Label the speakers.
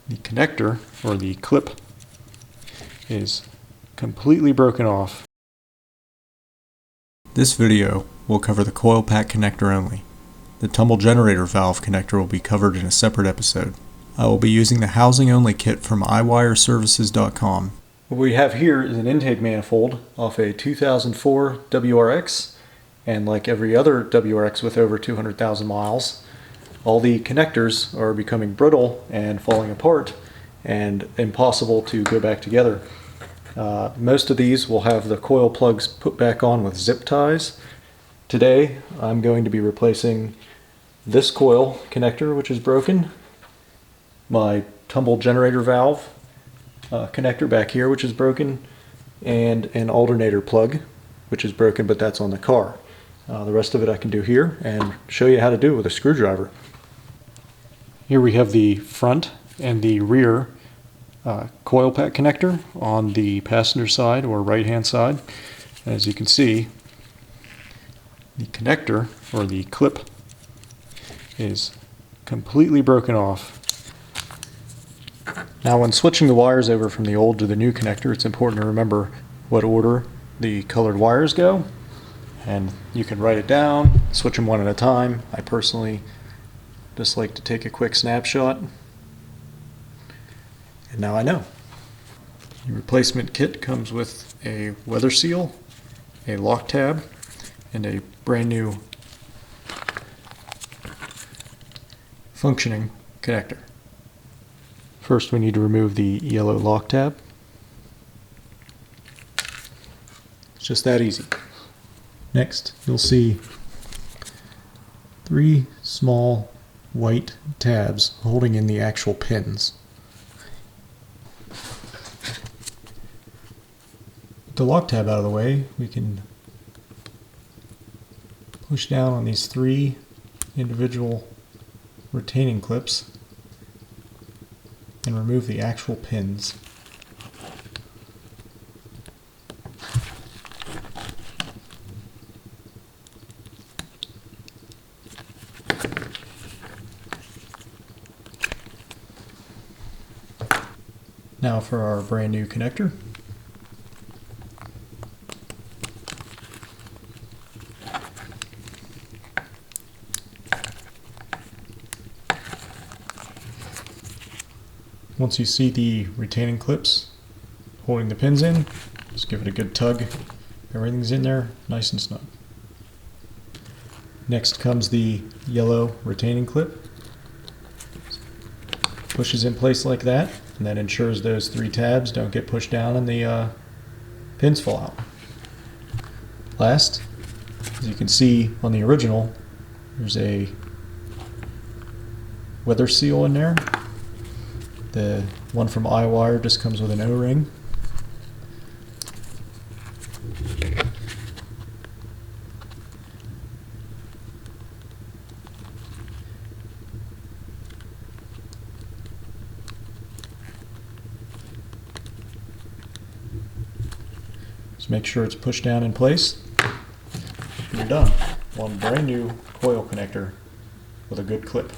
Speaker 1: The connector, or the clip, is completely broken off. This video will cover the coil pack connector only. The tumble generator valve connector will be covered in a separate episode. I will be using the housing only kit from iWireServices.com. What we have here is an intake manifold off a 2004 WRX, and like every other WRX with over 200,000 miles, all the connectors are becoming brittle and falling apart and impossible to go back together. Most of these will have the coil plugs put back on with zip ties. Today I'm going to be replacing this coil connector, which is broken, my tumble generator valve connector back here, which is broken, and an alternator plug, which is broken, but that's on the car. The rest of it I can do here and show you how to do it with a screwdriver. Here we have the front and the rear coil pack connector on the passenger side or right hand side. As you can see, the connector, or the clip, is completely broken off. Now when switching the wires over from the old to the new connector, it's important to remember what order the colored wires go, and you can write it down, switch them one at a time. I personally just like to take a quick snapshot, and now I know. The replacement kit comes with a weather seal, a lock tab, and a brand new functioning connector. First we need to remove the yellow lock tab. It's just that easy. Next you'll see 3 small white tabs holding in the actual pins. With the lock tab out of the way, we can push down on these 3 individual retaining clips and remove the actual pins. Now for our brand new connector. Once you see the retaining clips holding the pins in, just give it a good tug. Everything's in there nice and snug. Next comes the yellow retaining clip. Pushes in place like that, and that ensures those 3 tabs don't get pushed down and the pins fall out. Last, as you can see on the original, there's a weather seal in there. The one from iWire just comes with an O-ring. Just make sure it's pushed down in place. And you're done. One brand new coil connector with a good clip.